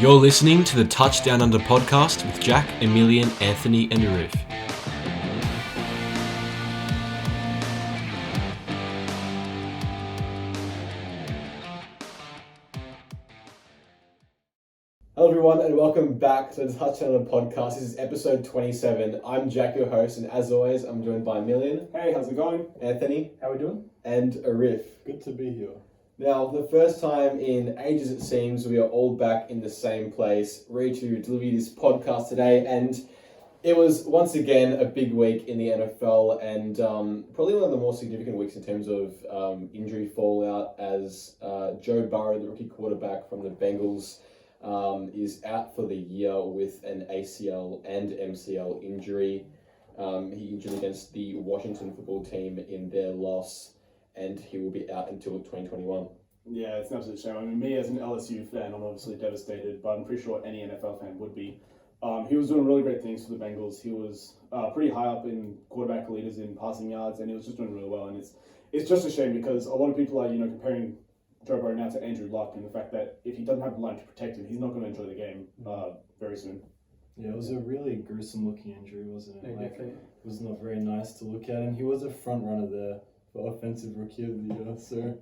You're listening to the Touchdown Under podcast with Jack, Emilien, Anthony, and Ruth. Hello everyone and welcome back to the Touchdown Under podcast. This is episode 27. I'm Jack, your host, and as always, I'm joined by Emilien. Hey, how's it going? Anthony. How we doing? And Arif. Good to be here. Now, for the first time in ages, it seems, we are all back in the same place, ready to deliver you this podcast today. And it was, once again, a big week in the NFL and probably one of the more significant weeks in terms of injury fallout as Joe Burrow, the rookie quarterback from the Bengals, is out for the year with an ACL and MCL injury. He injured against the Washington football team in their loss, and he will be out until 2021. Yeah, it's an absolute shame. I mean, me as an LSU fan, I'm obviously devastated, but I'm pretty sure any NFL fan would be. He was doing really great things for the Bengals. He was pretty high up in quarterback leaders in passing yards, and he was just doing really well. And it's just a shame because a lot of people are, comparing Joe Burrow now to Andrew Luck, and the fact that if he doesn't have the line to protect him, he's not going to enjoy the game very soon. Yeah, it was a really gruesome looking injury, wasn't it? Yeah, definitely. It was not very nice to look at, and he was a front runner there for Offensive Rookie of the Year, so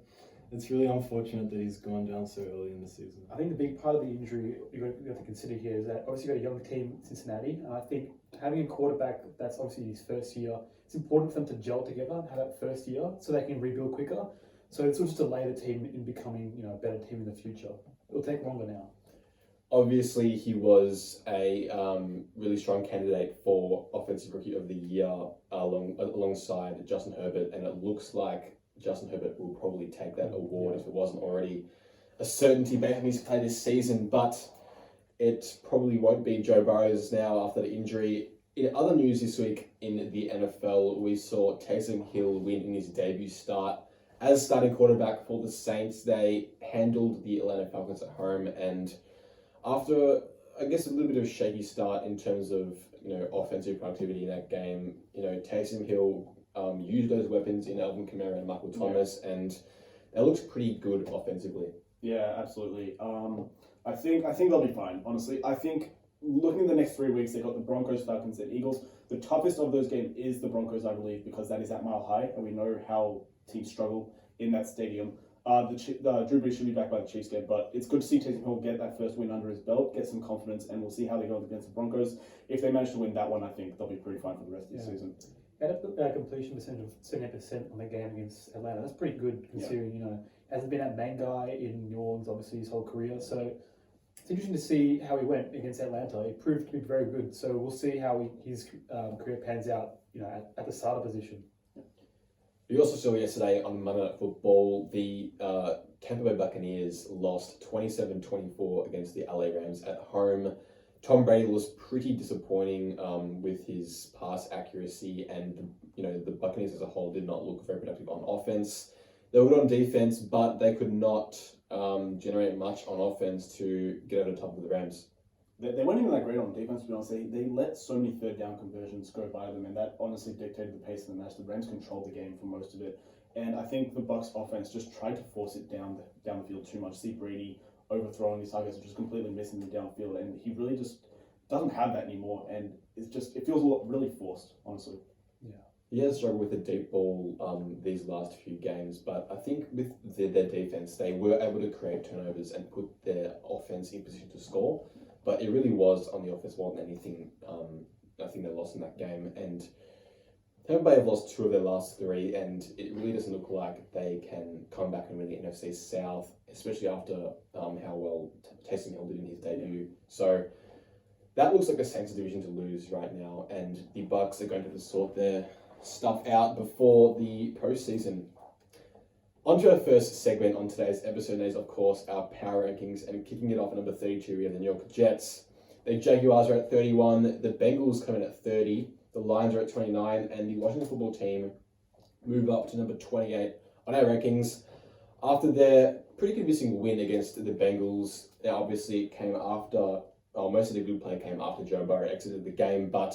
it's really unfortunate that he's gone down so early in the season. I think the big part of the injury you have to consider here is that obviously you've got a young team, Cincinnati, and I think having a quarterback that's obviously his first year, it's important for them to gel together and have that first year so they can rebuild quicker. So it's just delay the team in becoming a better team in the future. It'll take longer now. Obviously, he was a really strong candidate for Offensive Rookie of the Year alongside Justin Herbert, and it looks like Justin Herbert will probably take that award if it wasn't already a certainty based on his play this season, but it probably won't be Joe Burrow's now after the injury. In other news this week in the NFL, we saw Taysom Hill win in his debut start as starting quarterback for the Saints. They handled the Atlanta Falcons at home, and after, I guess, a little bit of a shaky start in terms of, offensive productivity in that game, Taysom Hill used those weapons in Alvin Kamara and Michael Thomas, and they looked pretty good offensively. Yeah, absolutely. I think they'll be fine, honestly. I think looking at the next 3 weeks, they've got the Broncos, Falcons, and Eagles. The toughest of those games is the Broncos, I believe, because that is at Mile High, and we know how teams struggle in that stadium. Drew Brees should be back by the Chiefs game, but it's good to see Taysom Hill get that first win under his belt, get some confidence, and we'll see how they go against the Broncos. If they manage to win that one, I think they'll be pretty fine for the rest of the season. At a completion percentage of 78% on the game against Atlanta, that's pretty good considering, hasn't been that main guy in New Orleans, obviously, his whole career. So it's interesting to see how he went against Atlanta. It proved to be very good. So we'll see how his career pans out, at the starter position. We also saw yesterday on Monday Night Football, the Tampa Bay Buccaneers lost 27-24 against the LA Rams at home. Tom Brady was pretty disappointing with his pass accuracy, and the Buccaneers as a whole did not look very productive on offense. They were good on defense, but they could not generate much on offense to get over the top of the Rams. They weren't even that great on defense, to be honest. They let so many third down conversions go by them, and that honestly dictated the pace of the match. The Rams controlled the game for most of it, and I think the Bucs offense just tried to force it down the field too much. See Brady overthrowing his targets and just completely missing them downfield, and he really just doesn't have that anymore, and it feels really forced, honestly. Yeah. He has struggled with the deep ball these last few games, but I think with their defense, they were able to create turnovers and put their offense in position to score. But it really was on the offense more than anything. I think they lost in that game. And Tampa Bay have lost 2 of their last 3, and it really doesn't look like they can come back and win the NFC South, especially after how well Taysom Hill did in his debut. So that looks like a Saints division to lose right now, and the Bucs are going to have to sort their stuff out before the postseason. On to our first segment on today's episode is, of course, our power rankings, and kicking it off at number 32, we have the New York Jets. The Jaguars are at 31, the Bengals come in at 30, the Lions are at 29, and the Washington football team move up to number 28 on our rankings. After their pretty convincing win against the Bengals, it obviously came after, most of the good play came after Joe Burrow exited the game, but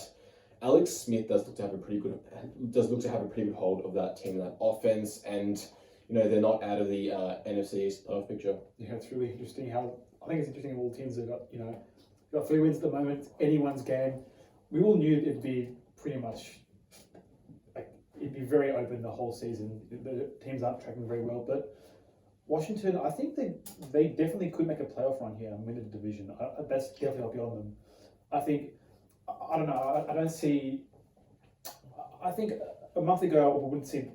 Alex Smith does look to have a pretty good hold of that team, that offense, and they're not out of the NFC East playoff picture. Yeah, it's really interesting how I think it's interesting. All teams have got got 3 wins at the moment. It's anyone's game. We all knew it'd be pretty much like it'd be very open the whole season. The teams aren't tracking very well, but Washington, I think they definitely could make a playoff run here and win the division. That's definitely up beyond them. I think I don't know. I don't see. I think a month ago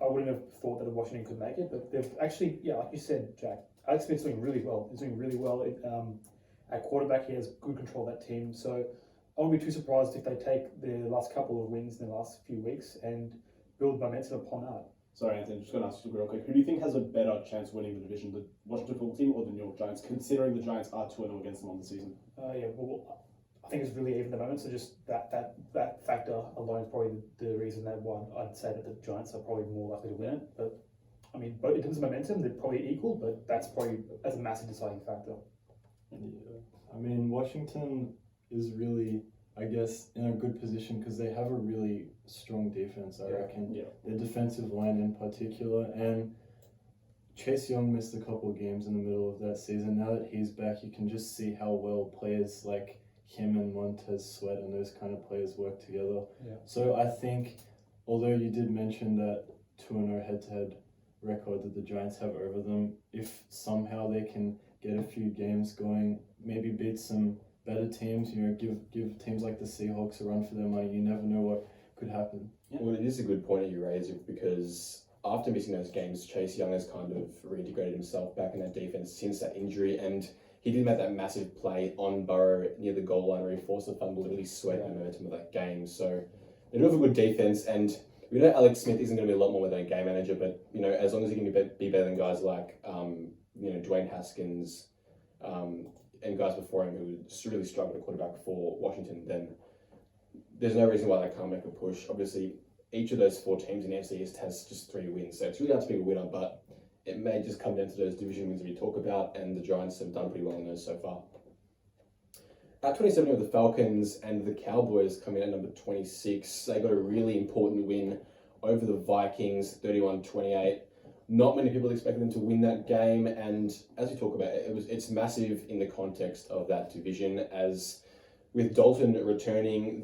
I wouldn't have thought that Washington could make it, but they've actually, like you said, Jack. Alex Smith's doing really well. He's doing really well at quarterback. He has good control of that team. So I won't be too surprised if they take their last couple of wins in the last few weeks and build momentum upon that. Sorry, Anthony, just going to ask you real quick. Who do you think has a better chance of winning the division, the Washington football team or the New York Giants, considering the Giants are 2-0 against them on the season? Well, I think it's really even at the moment. So just that factor alone is probably the reason they won. I'd say that the Giants are probably more likely to win it. But I mean, but in terms of momentum, they're probably equal. But that's a massive deciding factor. Yeah. I mean, Washington is really, I guess, in a good position because they have a really strong defense, I reckon. Yeah. Their defensive line in particular. And Chase Young missed a couple of games in the middle of that season. Now that he's back, you can just see how well players like him and Montez Sweat and those kind of players work together. Yeah. So I think, although you did mention that 2-0 head-to-head record that the Giants have over them, if somehow they can get a few games going, maybe beat some better teams, give teams like the Seahawks a run for their money, you never know what could happen. Yeah. Well, it is a good point that you raise because after missing those games, Chase Young has kind of reintegrated himself back in that defense since that injury, and he did make that massive play on Burrow near the goal line where he forced the fumble to really sway the momentum of that game. So they do have a good defense, and we know Alex Smith isn't going to be a lot more than a game manager, but as long as he can be better than guys like Dwayne Haskins and guys before him who really struggled at quarterback for Washington, then there's no reason why they can't make a push. Obviously, each of those 4 teams in the NFC East has just 3 wins, so it's really hard to be a winner, but it may just come down to those division wins we talk about, and the Giants have done pretty well in those so far. At 27 of the Falcons and the Cowboys come in at number 26. They got a really important win over the Vikings, 31-28. Not many people expected them to win that game, and as we talk about it's massive in the context of that division. As with Dalton returning,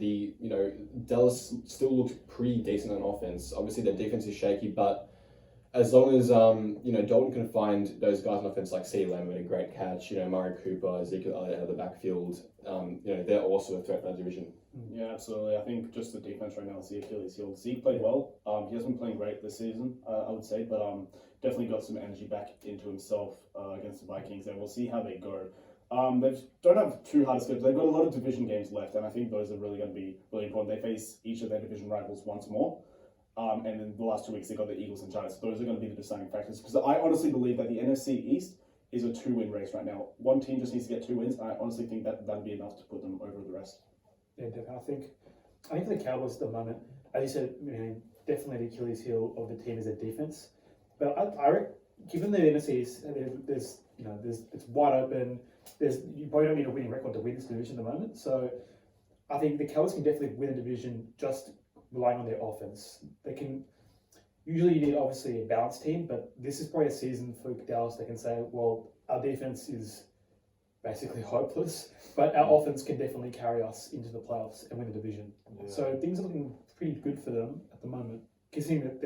Dallas still looks pretty decent on offense. Obviously, their defense is shaky, but as long as Dalton can find those guys on offense like CeeDee Lamb with a great catch, Murray Cooper, Ezekiel Elliott out of the backfield, they're also a threat for that division. Yeah, absolutely. I think just the defense right now is the Achilles heel. Zeke played well. He hasn't been playing great this season, I would say, but definitely got some energy back into himself against the Vikings, and we'll see how they go. They don't have too hard a schedule. They've got a lot of division games left, and I think those are really going to be really important. They face each of their division rivals once more. And then the last 2 weeks they got the Eagles and Giants. Those are going to be the deciding factors, because I honestly believe that the NFC East is a 2-win race right now. One team just needs to get 2 wins, and I honestly think that that'll be enough to put them over the rest. Yeah, definitely. I think for the Cowboys at the moment, as you said, definitely the Achilles heel of the team is their defense. But I reckon, given the NFC East, there's it's wide open. You probably don't need a winning record to win this division at the moment. So I think the Cowboys can definitely win a division just relying on their offense. Usually you need obviously a balanced team, but this is probably a season for Dallas. They can say, well, our defense is basically hopeless, but our offense can definitely carry us into the playoffs and win the division. Yeah. So things are looking pretty good for them at the moment, considering that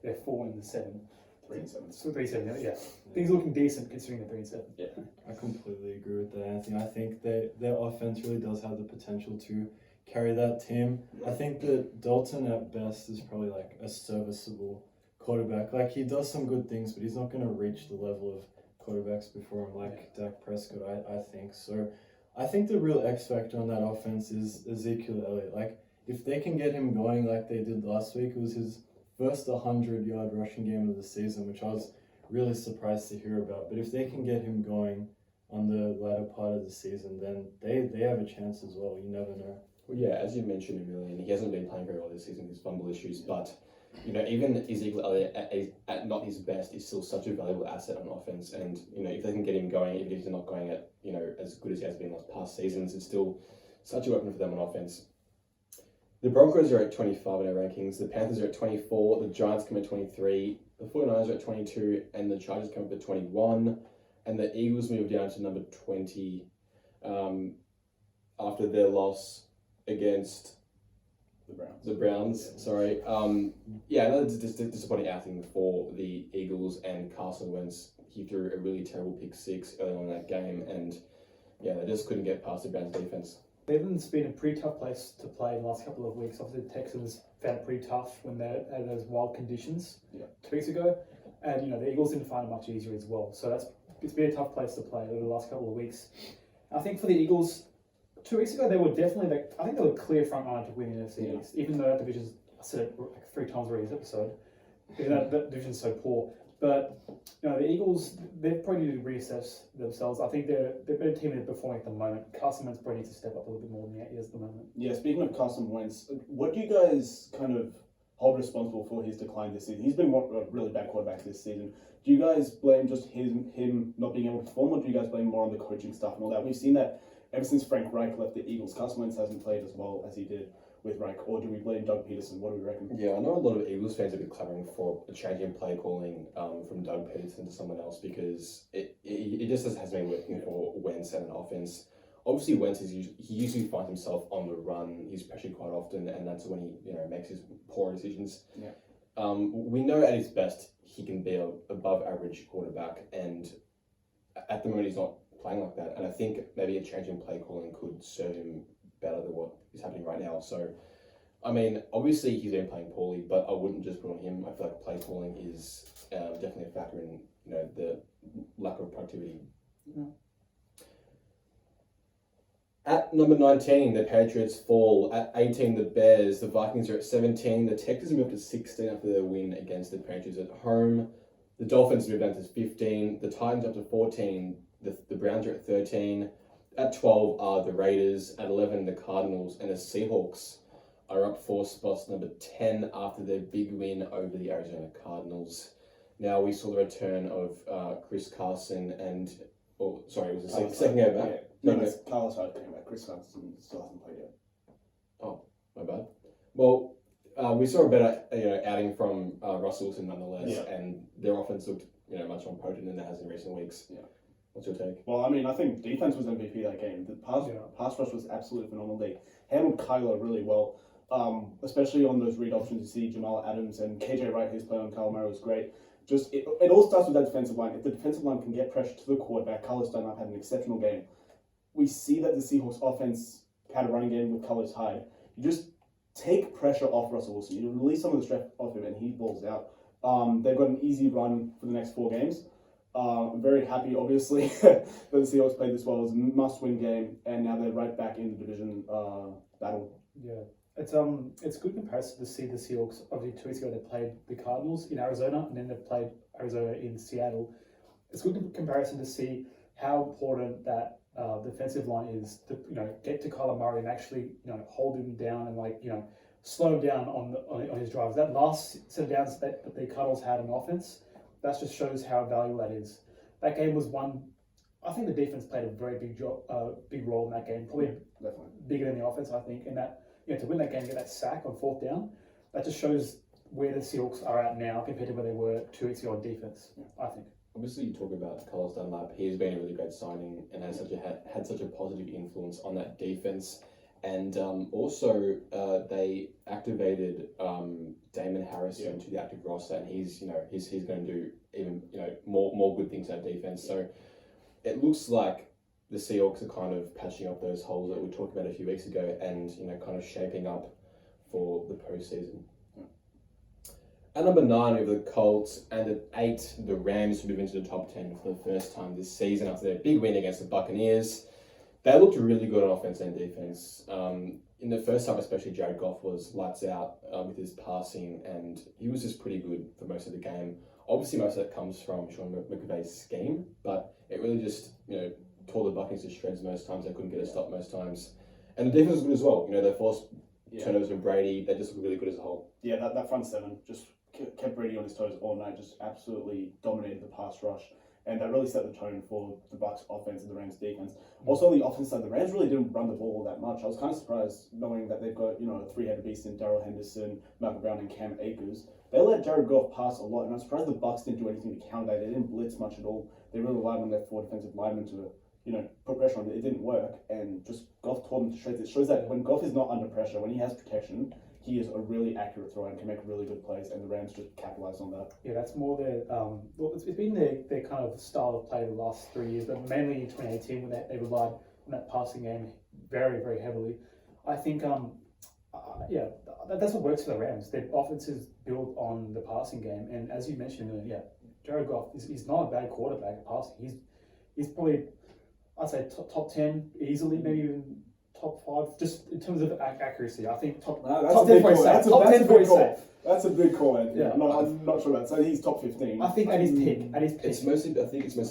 they're 4 and 7. 3-7. So 3-7, yeah. Things are looking decent considering they're 3-7. Yeah, I completely agree with that, Anthony. I think their offense really does have the potential to carry that team. I think that Dalton at best is probably like a serviceable quarterback. Like, he does some good things, but he's not going to reach the level of quarterbacks before him like Dak Prescott, I think. So I think the real X factor on that offense is Ezekiel Elliott. Like, if they can get him going like they did last week, it was his first 100-yard rushing game of the season, which I was really surprised to hear about. But if they can get him going on the latter part of the season, then they have a chance as well. You never know. Well, yeah, as you mentioned, Emilien, he hasn't been playing very well this season with his fumble issues, but even Ezekiel Elliott at not his best is still such a valuable asset on offense, and if they can get him going, even if he's not going at as good as he has been last past seasons, it's still such a weapon for them on offense. The Broncos are at 25 in our rankings, the Panthers are at 24, the Giants come at 23, the 49ers are at 22, and the Chargers come up at 21. and the Eagles moved down to number 20 after their loss against the Browns. Yeah. Sorry. Another disappointing outing for the Eagles, and Carson Wentz. He threw a really terrible pick six early on in that game, and they just couldn't get past the Browns defense. Cleveland's been a pretty tough place to play in the last couple of weeks. Obviously, the Texans found it pretty tough when they had those wild conditions 2 weeks ago, and the Eagles didn't find it much easier as well. So it's been a tough place to play over the last couple of weeks. I think for the Eagles, 2 weeks ago they were definitely I think they were clear front runner to win the NFC East, even though that division's, I said it like 3 times already this episode, because that division's so poor. But the Eagles, they probably need to reassess themselves. I think they're a better team than performing at the moment. Carson Wentz probably needs to step up a little bit more than he is at the moment. Yeah, speaking of Carson Wentz, what do you guys kind of hold responsible for his decline this season? He's been a really bad quarterback this season. Do you guys blame just him not being able to perform, or do you guys blame more on the coaching stuff and all that? We've seen that ever since Frank Reich left the Eagles, Carson Wentz hasn't played as well as he did with Reich. Or do we blame Doug Peterson? What do we reckon? Yeah, I know a lot of Eagles fans have been clamoring for a change in play calling from Doug Peterson to someone else, because it just hasn't been working for Wentz and an offense. Obviously, Wentz he usually finds himself on the run. He's pressured quite often, and that's when he makes his poor decisions. Yeah. We know at his best he can be an above average quarterback, and at the moment he's not playing like that. And I think maybe a change in play calling could serve him better than what is happening right now. So, I mean, obviously he's been playing poorly, but I wouldn't just put on him. I feel like play calling is definitely a factor in the lack of productivity. Yeah. At number 19, the Patriots fall. At 18, the Bears. The Vikings are at 17. The Texans move up to 16 after their win against the Patriots at home. The Dolphins move down to 15. The Titans up to 14. The Browns are at 13. At 12 are the Raiders. At 11, the Cardinals. And the Seahawks are up 4 spots, number 10, after their big win over the Arizona Cardinals. Now, we saw the return of Chris Carson and... Oh, sorry, it was the second game back? Yeah. No, Carlos Hyde came back. Chris Carson still hasn't played yet. Oh, my bad. Well, we saw a better outing from Russell Wilson nonetheless, and their offense looked much more potent than it has in recent weeks. Yeah. What's your take? Well, I mean, I think defense was MVP that game. The pass rush was absolutely phenomenal. They handled Kyler really well, especially on those read options. You see Jamal Adams and KJ Wright, who's playing on Kyle Murray, was great. It all starts with that defensive line. If the defensive line can get pressure to the quarterback, Carlos Dunlap had an exceptional game. We see that the Seahawks offense had a running game with Carlos Hyde. You just take pressure off Russell Wilson. You release some of the stress off him, and he balls out. They've got an easy run for the next 4 games. I'm very happy, obviously, that the Seahawks played this well. It was a must-win game, and now they're right back in the division battle. Yeah, it's a good comparison to see the Seahawks. Obviously, 2 weeks ago they played the Cardinals in Arizona, and then they played Arizona in Seattle. It's a good comparison to see how important that defensive line is to get to Kyler Murray and actually hold him down and slow him down on his drives. That last set of downs that the Cardinals had on offense, that just shows how valuable that is. That game was won. I think the defense played a very big role in that game, probably Definitely. bigger than the offense. I think, and that to win that game, get that sack on 4th down, that just shows where the Seahawks are at now compared to where they were 2 weeks ago on defense. I think. Obviously, you talk about Carlos Dunlap. He's been a really great signing and has had such a positive influence on that defense. And also, they activated Damon Harrison to the active roster, and he's going to do even more good things in that defense. So it looks like the Seahawks are kind of patching up those holes that we talked about a few weeks ago, and kind of shaping up for the postseason. At number 9, we have the Colts, and at 8, the Rams move into the top 10 for the first time this season after their big win against the Buccaneers. They looked really good on offense and defense. In the first half, especially, Jared Goff was lights out with his passing, and he was just pretty good for most of the game. Obviously, most of that comes from Sean McVay's scheme, but it really just tore the Buccaneers to shreds most times. They couldn't get a stop most times, and the defense was good as well. They forced turnovers from Brady. They just looked really good as a whole. Yeah, that front seven just kept Brady on his toes all night. Just absolutely dominated the pass rush. And that really set the tone for the Bucs offense and the Rams defense. Also on the offense side, the Rams really didn't run the ball all that much. I was kind of surprised knowing that they've got, a 3-headed beast in Darrell Henderson, Malcolm Brown, and Cam Akers. they let Jared Goff pass a lot, and I'm surprised the Bucks didn't do anything to counter that. They didn't blitz much at all. They really relied on their 4 defensive linemen to, put pressure on it. It didn't work, and just Goff tore them to shreds. It shows that when Goff is not under pressure, when he has protection, he is a really accurate thrower and can make really good plays, and the Rams just capitalized on that. Yeah, that's more their, it's been their kind of style of play the last 3 years, but mainly in 2018 when they relied on that passing game very, very heavily. I think, that's what works for the Rams. Their offense is built on the passing game, and as you mentioned, Jared Goff is not a bad quarterback at passing. He's probably, I'd say, top 10 easily, maybe even top 5, just in terms of accuracy. I think top 10 for safe. Top 10 for safe. That's a big call, Anthony. Yeah. I'm not sure about that. So he's top 15. I think at his peak. I think it's mostly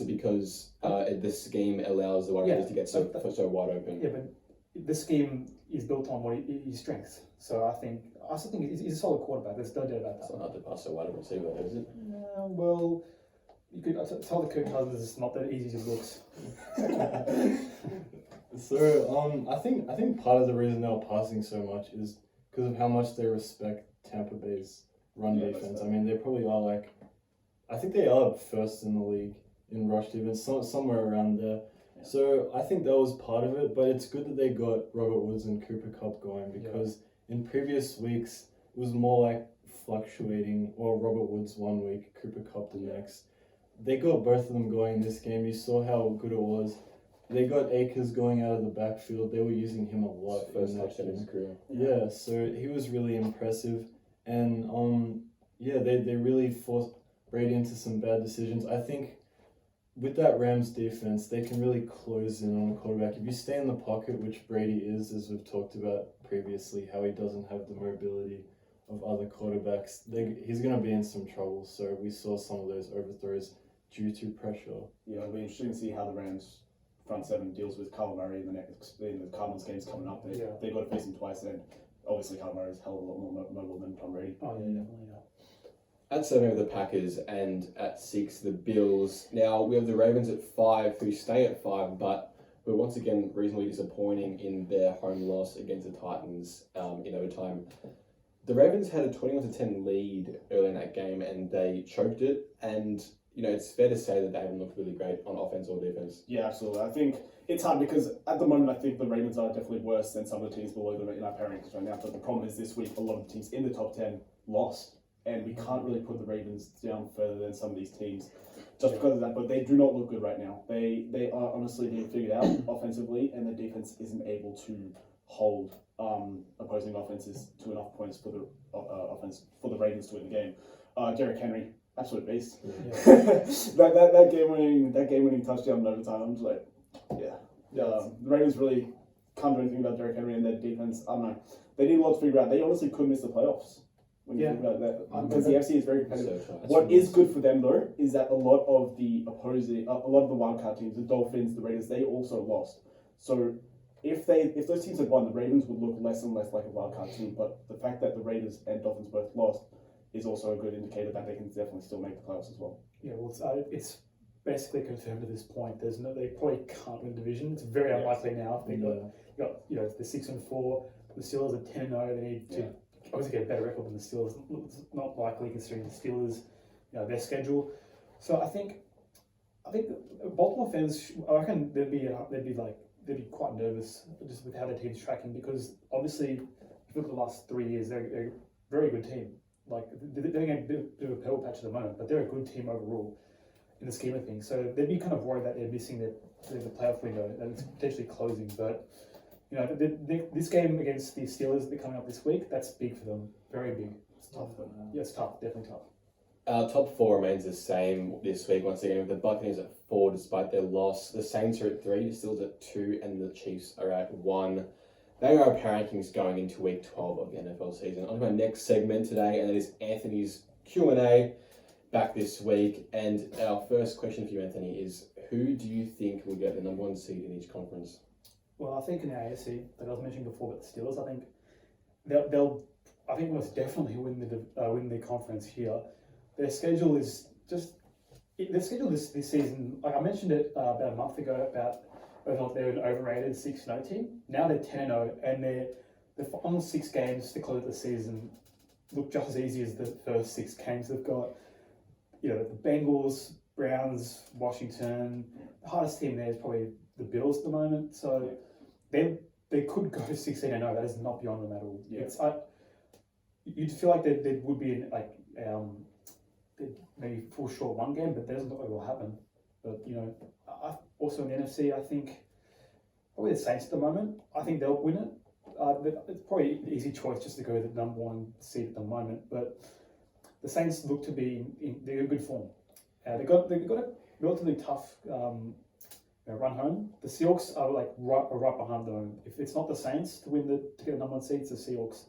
because the scheme allows the wide receivers to get so wide open. Yeah, but the scheme is built on his strengths. So I still think he's a solid quarterback. There's no doubt about that. It's not hard to pass a wide receiver, is it? Well, you could tell the Kirk Cousins it's not that easy as it looks. So I think part of the reason they're passing so much is because of how much they respect Tampa Bay's run defense. I mean, they probably are I think they are first in the league in rush defense, somewhere around there. Yeah. So I think that was part of it, but it's good that they got Robert Woods and Cooper Kupp going because in previous weeks it was more like fluctuating, or Robert Woods one week, Cooper Kupp the next. They got both of them going in this game. You saw how good it was. They got Akers going out of the backfield. They were using him a lot. First touchdown in his career. Yeah, so he was really impressive. And they really forced Brady into some bad decisions. I think with that Rams defense, they can really close in on a quarterback. If you stay in the pocket, which Brady is, as we've talked about previously, how he doesn't have the mobility of other quarterbacks, he's going to be in some trouble. So we saw some of those overthrows due to pressure. Yeah, it'll be interesting to see how the Rams front seven deals with Kyler Murray in the Cardinals games coming up. They've got to face him twice, and obviously Kyler Murray is a hell of a lot more mobile than Tom Brady. Oh yeah, definitely. Yeah. At 7 we have the Packers, and at 6 the Bills. Now we have the Ravens at 5, who stay at 5, but were once again reasonably disappointing in their home loss against the Titans in overtime. The Ravens had a 21-10 lead early in that game, and they choked it. And it's fair to say that they haven't looked really great on offense or defense. Yeah, absolutely. I think it's hard because at the moment I think the Ravens are definitely worse than some of the teams below them in our power rankings right now. But the problem is this week a lot of the teams in the top 10 lost, and we can't really put the Ravens down further than some of these teams just because of that. But they do not look good right now. They are honestly being figured out offensively, and the defense isn't able to hold opposing offenses to enough points for the for the Ravens to win the game. Derrick Henry, absolute beast. Yeah. that game winning touchdown in overtime. I'm just like, the Ravens really can't do anything about Derrick Henry and their defense. I don't know. They need a lot to figure out. They honestly could miss the playoffs when you think about that, because the FC is very competitive. What is good for them though is that a lot of the wildcard teams, the Dolphins, the Raiders, they also lost. So if those teams had won, the Ravens would look less and less like a wildcard team. But the fact that the Raiders and Dolphins both lost is also a good indicator that they can definitely still make the playoffs as well. Yeah, well, it's basically confirmed at this point. They probably can't win the division. It's very unlikely now. They got the 6-4, the Steelers are 10-0. They need to obviously get a better record than the Steelers. It's not likely considering the Steelers, their schedule. So I think Baltimore fans, I reckon they'd be quite nervous just with how their team's tracking, because obviously if you look at the last 3 years, they're a very good team. Like they're getting a bit of a purple patch at the moment, but they're a good team overall in the scheme of things. So they'd be kind of worried that they're missing the playoff window and it's potentially closing. But this game against the Steelers that are coming up this week, that's big for them, very big. It's tough for them. Yeah, it's tough, definitely tough. Our top 4 remains the same this week once again, with the Buccaneers at 4 despite their loss. The Saints are at 3, the Steelers at 2, and the Chiefs are at 1. They are our power rankings going into week 12 of the NFL season. On to my next segment today, and that is Anthony's Q&A back this week. And our first question for you, Anthony, is who do you think will get the number 1 seed in each conference? Well, I think in the AFC, like I was mentioning before, but the Steelers, I think they'll most definitely win the conference here. Their schedule is this season, like I mentioned it about a month ago, about whether or not they're an overrated 6-0 team. Now they're 10-0, and they're on 6 games to close the season. look just as easy as the first 6 games they've got. You know, the Bengals, Browns, Washington. The hardest team there is probably the Bills at the moment. So they could go 16-0. That is not beyond them at all. Yeah. It's you'd feel like there would be they'd maybe fall short one game, but that doesn't look like it will happen. But you know, also in the NFC, I think probably the Saints at the moment. I think they'll win it. It's probably an easy choice just to go with the number 1 seed at the moment, but the Saints look to be they're in good form. They got a relatively tough run home. The Seahawks are right behind them. If it's not the Saints to get the number 1 seed, it's the Seahawks.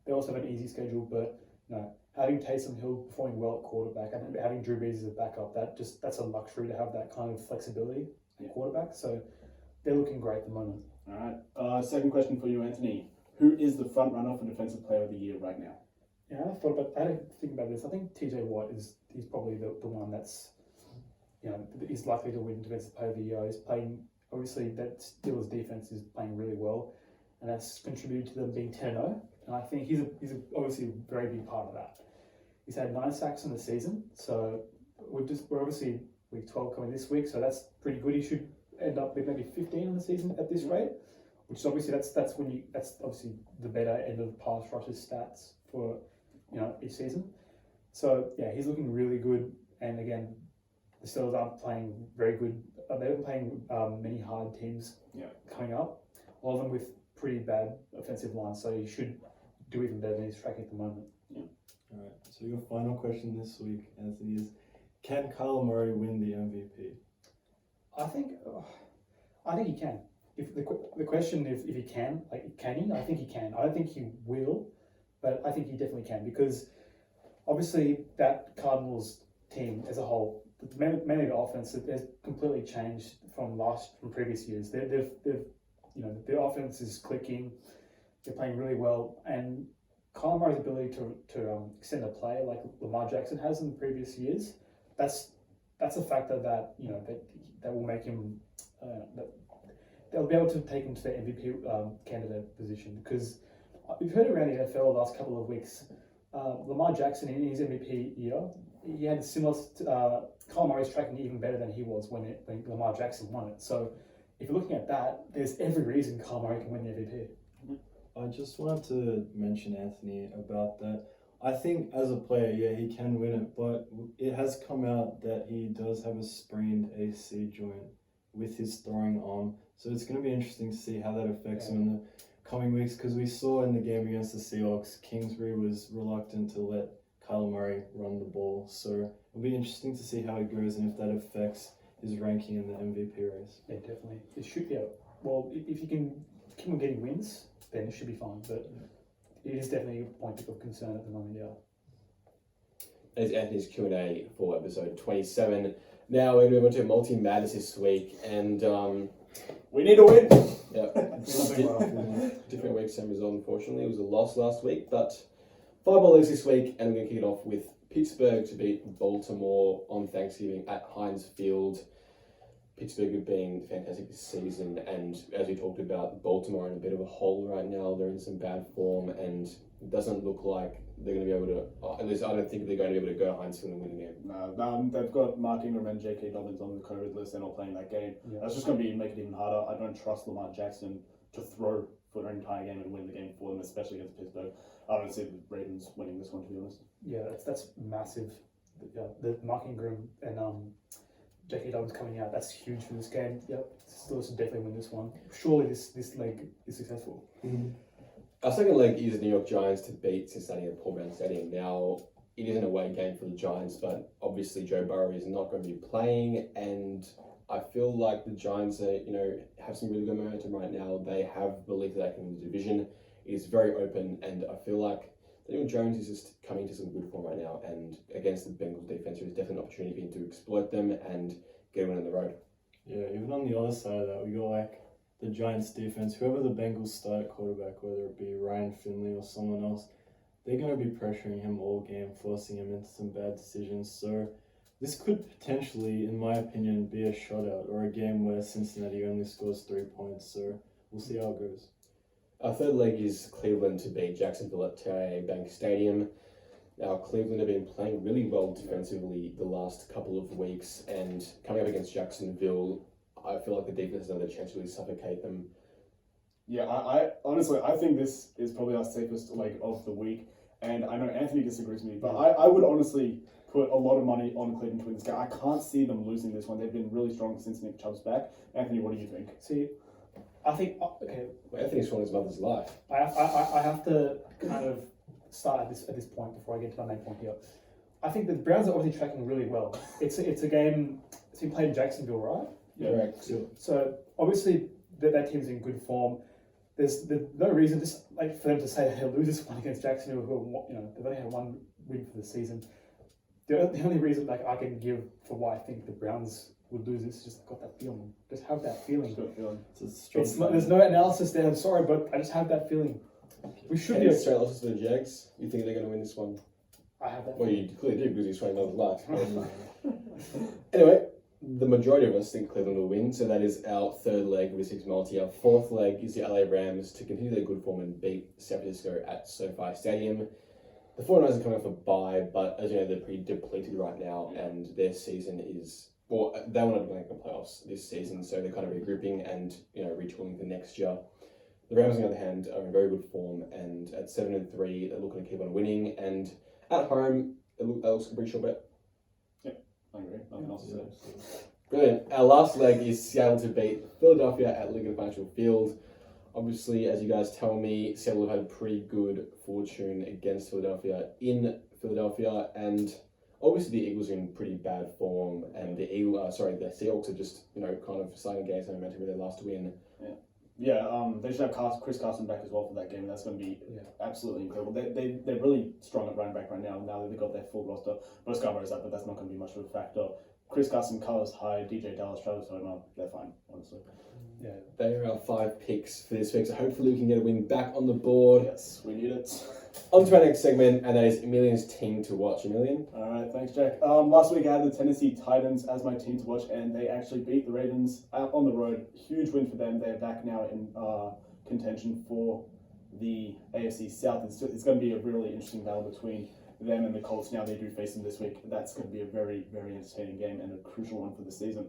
They also have an easy schedule, but you know, having Taysom Hill performing well at quarterback and having Drew Brees as a backup, that's a luxury to have that kind of flexibility at quarterback. So they're looking great at the moment. All right. Second question for you, Anthony. Who is the front runner for Defensive Player of the Year right now? Yeah, I had to think about this. I think TJ Watt he's probably the one that's, you know, is likely to win Defensive Player of the Year. He's playing, obviously that Steelers defense is playing really well, and that's contributed to them being 10-0. And I think he's obviously a very big part of that. He's had 9 sacks in the season, so we're obviously week 12 coming this week, so that's pretty good. He should end up with maybe 15 in the season at this rate, which is obviously that's obviously the better end of the pass rushes stats for, you know, each season. So yeah, he's looking really good. And again, the Steelers aren't playing very good. They're playing many hard teams coming up, all of them with pretty bad offensive lines. So he should do even better than he's tracking at the moment. Yeah. All right. So your final question this week, Anthony, is: can Kyler Murray win the MVP? I think he can. If the question if he can, can he? I think he can. I don't think he will, but I think he definitely can, because obviously that Cardinals team as a whole, mainly the offense, has completely changed from previous years. They've you know, their offense is clicking. They're playing really well, and Kyler Murray's ability to extend a play like Lamar Jackson has in the previous years, that's a factor that, you know, that will make him they'll be able to take him to the MVP candidate position, because we've heard around the NFL the last couple of weeks. Lamar Jackson in his MVP year, he had similar. Kyler Murray's tracking even better than he was when Lamar Jackson won it. So if you're looking at that, there's every reason Kyler Murray can win the MVP. I just wanted to mention, Anthony, about that. I think as a player, yeah, he can win it, but it has come out that he does have a sprained AC joint with his throwing arm. So it's going to be interesting to see how that affects him in the coming weeks, because we saw in the game against the Seahawks, Kingsbury was reluctant to let Kyler Murray run the ball. So it'll be interesting to see how it goes and if that affects his ranking in the MVP race. Yeah, definitely. It should be. Well, if you can keep on getting wins, then it should be fine. But it is definitely a point of concern at the moment, yeah. There's Anthony's Q&A for episode 27. Now we're going to move on to multi-madness this week, and we need to win. Yeah, different week, same result. Unfortunately, it was a loss last week, but 5 more leagues this week, and we're going to kick it off with Pittsburgh to beat Baltimore on Thanksgiving at Heinz Field. Pittsburgh have been fantastic this season, and as we talked about, Baltimore are in a bit of a hole right now. They're in some bad form, and it doesn't look like they're going to be able to, at least I don't think they're going to be able to go Heinz Field and win the game. No, they've got Mark Ingram and J.K. Dobbins on the COVID list. They're not playing that game. Yeah. That's just going to make it even harder. I don't trust Lamar Jackson to throw for an entire game and win the game for them, especially against Pittsburgh. I don't see the Ravens winning this one, to be honest. Yeah, that's massive. Yeah, the Mark Ingram and J.K. Dobbins coming out, that's huge for this game. Yep, Steelers should definitely win this one. Surely this leg is successful. Mm-hmm. Our second leg is the New York Giants to beat Cincinnati at Paul Brown Stadium. Now, it is an away game for the Giants, but obviously Joe Burrow is not going to be playing, and I feel like the Giants are, have some really good momentum right now. They have belief that they can win the division. It is very open, and I feel like Daniel Jones is just coming to some good form right now, and against the Bengals defense, there is definitely an opportunity for him to exploit them and get a win on the road. Yeah, even on the other side of that, we got like the Giants defense, whoever the Bengals start at quarterback, whether it be Ryan Finley or someone else, they're going to be pressuring him all game, forcing him into some bad decisions. So this could potentially, in my opinion, be a shutout or a game where Cincinnati only scores 3 points. So we'll see how it goes. Our third leg is Cleveland to beat Jacksonville at TIAA Bank Stadium. Now, Cleveland have been playing really well defensively the last couple of weeks, and coming up against Jacksonville, I feel like the defense has another chance to really suffocate them. Yeah, I honestly, I think this is probably our safest leg of the week, and I know Anthony disagrees with me, but I would honestly put a lot of money on Cleveland Twins. I can't see them losing this one. They've been really strong since Nick Chubb's back. Anthony, what do you think? See, I think okay. Well, Anthony's from his mother's life. I have to kind of start at this point before I get to my main point here. I think the Browns are obviously tracking really well. It's a game. It's been played in Jacksonville, right? Yeah. Correct. So obviously that team's in good form. There's no reason just like for them to say they'll lose this one against Jacksonville, who they've only had one win for the season. The only reason like I can give for why I think the Browns would lose is just got that feeling. Just have that feeling. There's no analysis there. I'm sorry, but I just have that feeling. We should be straight losses to the Jags. You think they're going to win this one? I have that. Well, you clearly do because you're swaying mother's life. Anyway, the majority of us think Cleveland will win, so that is our third leg of the six multi. Our fourth leg is the LA Rams to continue their good form and beat San Francisco at SoFi Stadium. The 49ers are coming off a bye, but as you know, they're pretty depleted right now, and their season is, well, they want to make the playoffs this season, so they're kind of regrouping and retooling for next year. The Rams, on the other hand, are in very good form, and at 7-3, they're looking to keep on winning, and at home, that looks a pretty sure bet. I agree. Nothing else to say. Brilliant. Our last leg is Seattle to beat Philadelphia at Lincoln Financial Field. Obviously, as you guys tell me, Seattle have had pretty good fortune against Philadelphia in Philadelphia, and obviously the Eagles are in pretty bad form, and the Seahawks are just kind of starting to gain some momentum with their last win. Yeah, they should have Chris Carson back as well for that game. That's going to be absolutely incredible. They're really strong at running back right now. Now that they've got their full roster, Bryce Garber is up, but that's not going to be much of a factor. Chris Carson, Carlos Hyde, DJ Dallas, Travis Homer, they're fine, honestly. Yeah. They are our 5 picks for this week, so hopefully we can get a win back on the board. Yes, we need it. On to our next segment, and that is Emilien's team to watch. Emilien? All right, thanks, Jack. Last week I had the Tennessee Titans as my team to watch, and they actually beat the Ravens out on the road. Huge win for them. They're back now in contention for the AFC South. It's going to be a really interesting battle between them and the Colts. Now they do face them this week. That's going to be a very, very entertaining game and a crucial one for the season.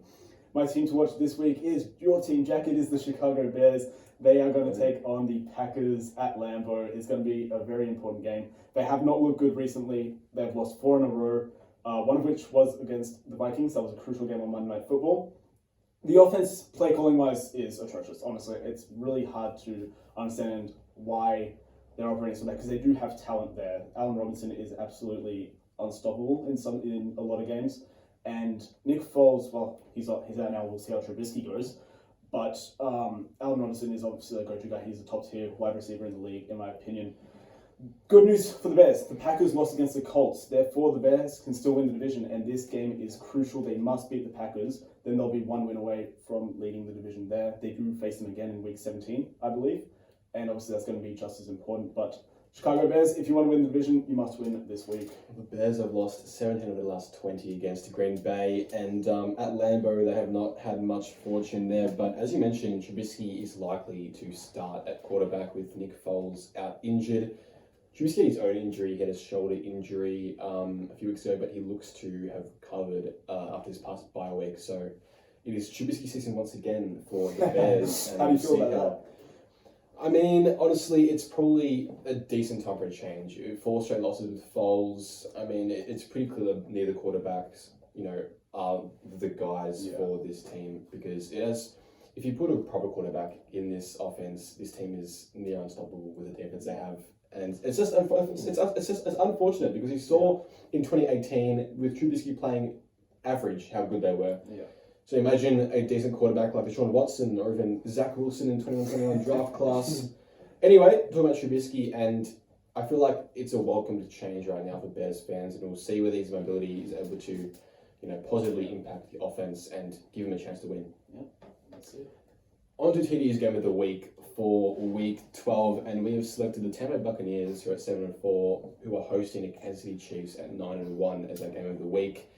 My team to watch this week is your team, Jack. It is the Chicago Bears. They are going to take on the Packers at Lambeau. It's going to be a very important game. They have not looked good recently. They've lost 4 in a row, one of which was against the Vikings. That was a crucial game on Monday Night Football. The offense, play calling wise, is atrocious. Honestly, it's really hard to understand why they're operating so bad because they do have talent there. Allen Robinson is absolutely unstoppable in a lot of games. And Nick Foles, well, he's out now. We'll see how Trubisky goes. But Allen Robinson is obviously the go-to guy. He's a top-tier wide receiver in the league, in my opinion. Good news for the Bears. The Packers lost against the Colts. Therefore, the Bears can still win the division, and this game is crucial. They must beat the Packers. Then they'll be 1 win away from leading the division there. They do face them again in Week 17, I believe. And obviously, that's going to be just as important. But Chicago Bears, if you want to win the division, you must win this week. The Bears have lost 17 of the last 20 against Green Bay, and at Lambeau they have not had much fortune there. But as you mentioned, Trubisky is likely to start at quarterback with Nick Foles out injured. Trubisky had his own injury, he had a shoulder injury a few weeks ago, but he looks to have covered after his past bye week. So it is Trubisky season once again for the Bears. How do you feel about that? I mean, honestly, it's probably a decent time for a change. 4 straight losses with Foles. I mean, it's pretty clear that neither quarterbacks, are the guys for this team because if you put a proper quarterback in this offense, this team is near unstoppable with the defense they have. And it's just unfortunate because you saw in 2018 with Trubisky playing average how good they were. Yeah. So imagine a decent quarterback like Deshaun Watson or even Zach Wilson in 2021 draft class. Anyway, talking about Trubisky, and I feel like it's a welcome change right now for Bears fans, and we'll see whether his mobility is able to, positively impact the offense and give him a chance to win. Yeah, that's it. On to TD's game of the week for Week 12, and we have selected the Tampa Bay Buccaneers, who are at 7-4, who are hosting the Kansas City Chiefs at 9-1 as our game of the week.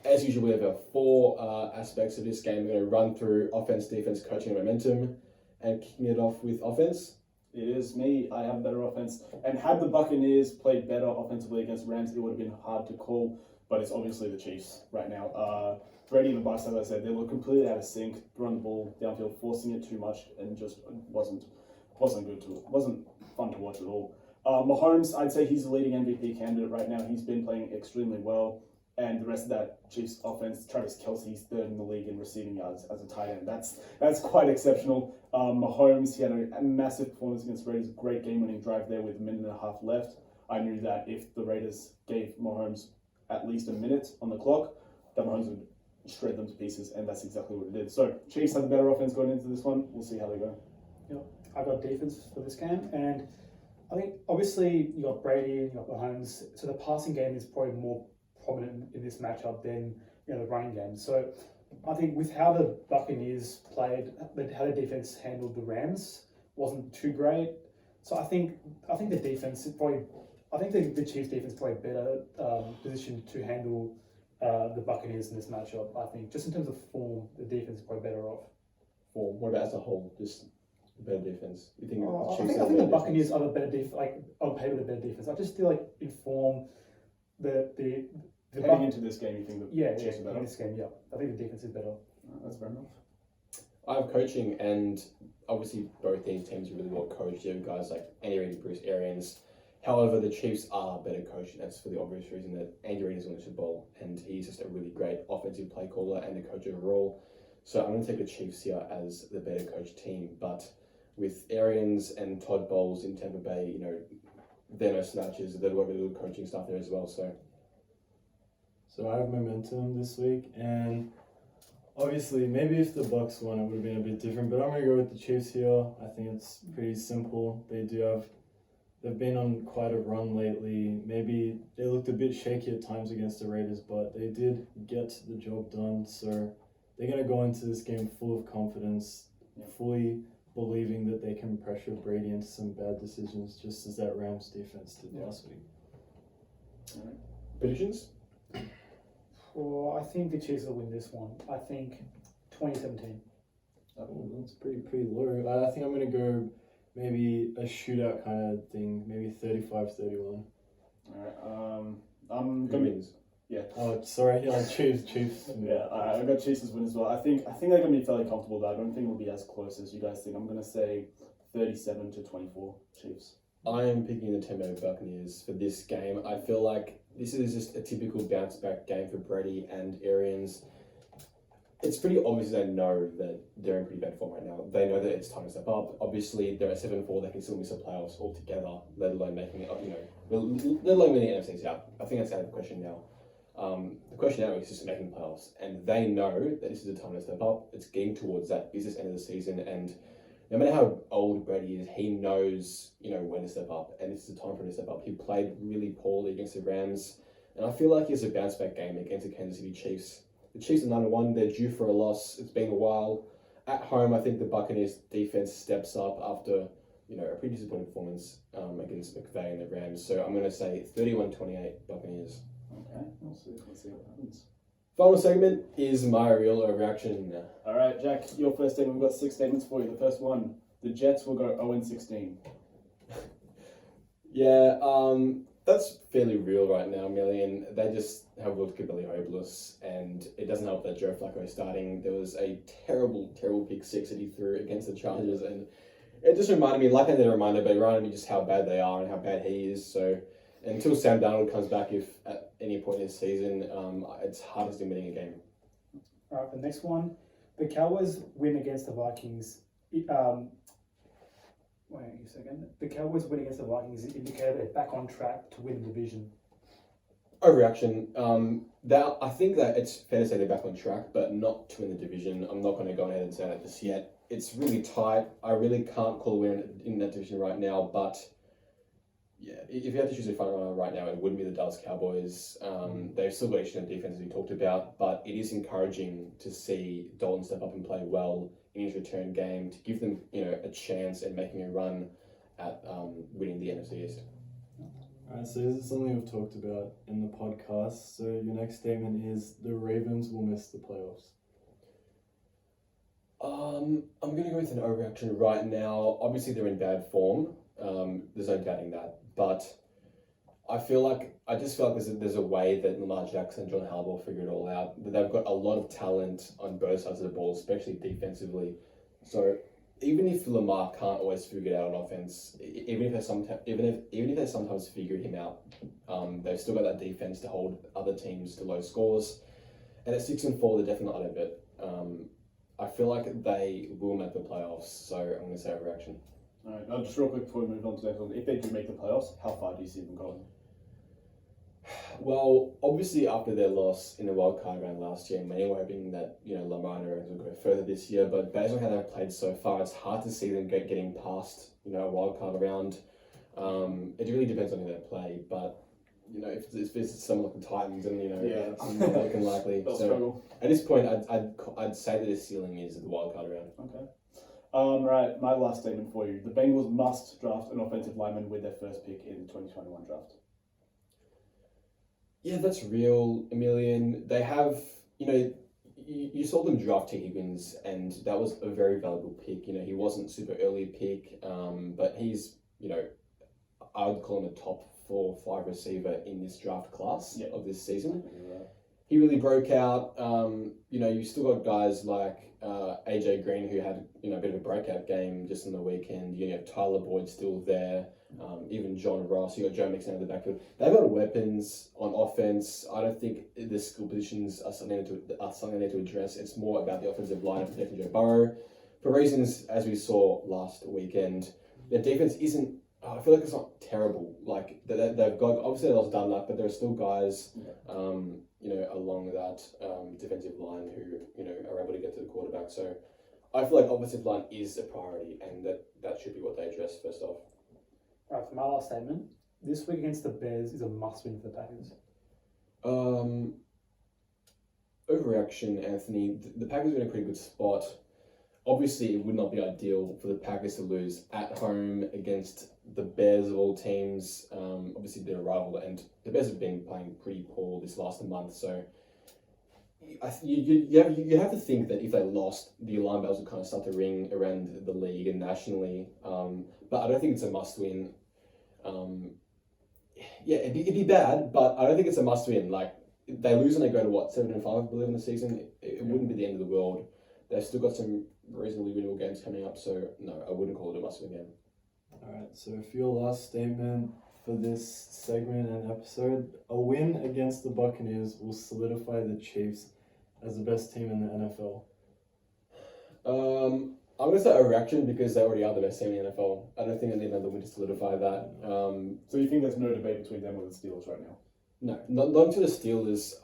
As usual, we have our 4 aspects of this game. We're going to run through offense, defense, coaching, and momentum, and kicking it off with offense. It is me. I have better offense. And had the Buccaneers played better offensively against Rams, it would have been hard to call. But it's obviously the Chiefs right now. Brady and the Bucs, as I said, they look completely out of sync, throwing the ball downfield, forcing it too much, and just wasn't fun to watch at all. Mahomes, I'd say he's the leading MVP candidate right now. He's been playing extremely well. And the rest of that Chiefs offense, Travis Kelce's third in the league in receiving yards as a tight end. That's quite exceptional. Mahomes, he had a massive performance against Raiders. Great game-winning drive there with a minute and a half left. I knew that if the Raiders gave Mahomes at least a minute on the clock, that Mahomes would shred them to pieces, and that's exactly what it did. So Chiefs have the better offense going into this one. We'll see how they go. Yep. I got defense for this game, and I think obviously you got Brady and you got Mahomes, so the passing game is probably more prominent in this matchup than the running game. So I think with how the Buccaneers played, how the defense handled the Rams wasn't too great. So I think the defense is probably, I think the Chiefs defense is probably better positioned to handle the Buccaneers in this matchup. I think just in terms of form, the defense is probably better off. Form. What about as a whole? Just better defense. You think? I think the Buccaneers are the better defense. Like on paper, the better defense. I just feel like in form, the Heading into this game, you think the Chiefs are better? In this game, yeah. I think the defense is better. That's fair enough. I have coaching, and obviously both these teams are really well coached. You have guys like Andy Reid and Bruce Arians. However, the Chiefs are better coached, and that's for the obvious reason that Andy Reid is on the Super Bowl, and he's just a really great offensive play caller and a coach overall. So I'm going to take the Chiefs here as the better coached team. But with Arians and Todd Bowles in Tampa Bay, they're no slouches. They've got really good coaching staff there as well. So I have momentum this week, and obviously maybe if the Bucs won, it would have been a bit different. But I'm going to go with the Chiefs here. I think it's pretty simple. They've been on quite a run lately. Maybe they looked a bit shaky at times against the Raiders, but they did get the job done. So they're going to go into this game full of confidence, fully believing that they can pressure Brady into some bad decisions, just as that Rams defense did last week. All right. Predictions? Well, I think the Chiefs will win this one. I think 2017. Oh, that's pretty low. I think I'm going to go maybe a shootout kind of thing, maybe 35-31. All right. I'm going to be... Yeah. Oh, sorry. Yeah, Chiefs. Yeah, I got Chiefs as win as well. I think they're going to be fairly comfortable, though. I don't think it'll be as close as you guys think. I'm going to say 37-24 Chiefs. I am picking the Tampa Bay Buccaneers for this game. I feel like this is just a typical bounce-back game for Brady and Arians. It's pretty obvious they know that they're in pretty bad form right now. They know that it's time to step up. Obviously, they're at 7-4. They can still miss the playoffs altogether, let alone making it up, let alone winning the NFC's out. I think that's out of the question now. The question now is just making playoffs. And they know that this is the time to step up. It's getting towards that business end of the season. And no matter how old Brady is, he knows, when to step up. And this is the time for him to step up. He played really poorly against the Rams. And I feel like it's a bounce-back game against the Kansas City Chiefs. The Chiefs are 9-1. They're due for a loss. It's been a while. At home, I think the Buccaneers defense steps up after, a pretty disappointing performance against McVay and the Rams. So I'm going to say 31-28 Buccaneers. Okay, let's see what happens. Final segment is my real overreaction. All right, Jack, your first statement. We've got 6 statements for you. The first one, the Jets will go 0-16. Yeah, that's fairly real right now, Emilien. They just have looked completely hopeless, and it doesn't help that Joe Flacco is starting. There was a terrible pick six that he threw against the Chargers, and it just reminded me, like I did a reminder, but it reminded me just how bad they are and how bad he is. So until Sam Darnold comes back, if at any point this season, it's hard as him winning a game. All right, the next one, the Cowboys win against the Vikings. Wait a second. The Cowboys win against the Vikings indicated they're back on track to win the division. Overreaction. I think that it's fair to say they're back on track, but not to win the division. I'm not going to go ahead and say that just yet. It's really tight. I really can't call a win in that division right now, but yeah, if you had to choose a front runner right now, it wouldn't be the Dallas Cowboys. They've still got excellent defense, as we talked about, but it is encouraging to see Dalton step up and play well in his return game to give them, a chance at making a run at winning the NFC East. Alright, so this is something we've talked about in the podcast. So your next statement is the Ravens will miss the playoffs. I'm going to go with an overreaction right now. Obviously, they're in bad form. There's no doubting that. But I just feel like there's a way that Lamar Jackson and John Harbaugh figure it all out. That they've got a lot of talent on both sides of the ball, especially defensively. So even if Lamar can't always figure it out on offense, even if they sometimes figure him out, they've still got that defense to hold other teams to low scores. And at 6-4, they're definitely not out of it. I feel like they will make the playoffs, so I'm going to say overreaction. All right, just real quick before we move on to the next one, if they do make the playoffs, how far do you see them going? Well, obviously after their loss in the wild card round last year, many were hoping that Lamar and Aaron will go further this year. But based on how they've played so far, it's hard to see them getting past a wild card round. It really depends on who they play, but if it's someone like the Titans, and it's not looking likely. They'll So struggle. at this point, I'd say that the ceiling is the wild card round. Okay. Right, my last statement for you. The Bengals must draft an offensive lineman with their first pick in the 2021 draft. Yeah, that's real, Emilien. They have, you saw them draft T. Higgins, and that was a very valuable pick. He wasn't super early pick, but he's, I would call him a top 4 or 5 receiver in this draft class of this season. He really broke out. You still got guys like AJ Green, who had a bit of a breakout game just on the weekend. You have Tyler Boyd still there. Even John Ross. You got Joe Mixon in the backfield. They've got weapons on offense. I don't think the skill positions are something they need to address. It's more about the offensive line and protecting Joe Burrow for reasons as we saw last weekend. Their defense isn't. I feel like it's not terrible. Like they've got obviously they lost Dunlap, but there are still guys, along that defensive line who are able to get to the quarterback. So I feel like offensive line is a priority, and that should be what they address first off. All right, for my last statement, this week against the Bears is a must-win for the Packers. Overreaction, Anthony. The Packers are in a pretty good spot. Obviously, it would not be ideal for the Packers to lose at home against the Bears of all teams. Obviously, they're a rival, and the Bears have been playing pretty poor this last month. So, you have to think that if they lost, the alarm bells would kind of start to ring around the league and nationally. But I don't think it's a must-win. It'd be bad, but I don't think it's a must-win. Like, if they lose and they go to 7-5, I believe, in the season, it wouldn't be the end of the world. They've still got some reasonably winnable games coming up, so no, I wouldn't call it a must-win game. Alright, so for your last statement for this segment and episode, a win against the Buccaneers will solidify the Chiefs as the best team in the NFL. I'm going to say overreaction because they already are the best team in the NFL. I don't think they need another win to solidify that. So you think there's no debate between them and the Steelers right now? No, not to the Steelers.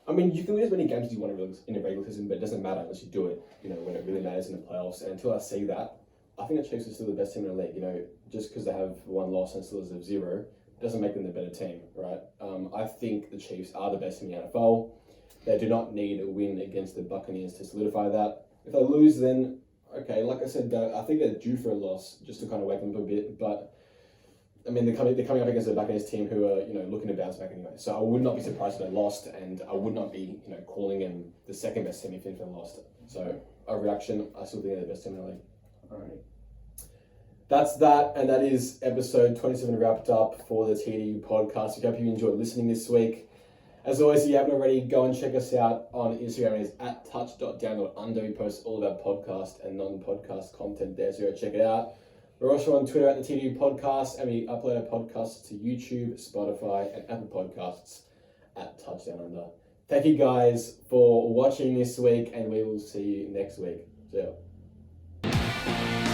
You can win as many games as you want in a regular season, but it doesn't matter unless you do it, when it really matters in the playoffs. And until I see that, I think the Chiefs are still the best team in the league. Just because they have 1 loss and Steelers have 0 doesn't make them the better team, right? I think the Chiefs are the best team in the NFL. They do not need a win against the Buccaneers to solidify that. If they lose, then, okay, like I said, I think they're due for a loss just to kind of wake them up a bit. But, they're coming up against the Buccaneers team who are, looking to bounce back anyway. So I would not be surprised if they lost, and I would not be, calling them the second best team if they lost. So, a reaction, I still think they're the best team in the league. All right. That's that, and that is episode 27 wrapped up for the TDU podcast. We hope you enjoyed listening this week. As always, if you haven't already, go and check us out on Instagram. It is at touch.down.under. We post all of our podcast and non-podcast content there, so go check it out. We're also on Twitter at the TDU Podcast, and we upload our podcasts to YouTube, Spotify, and Apple Podcasts at TouchDownUnder. Thank you guys for watching this week, and we will see you next week. See ya.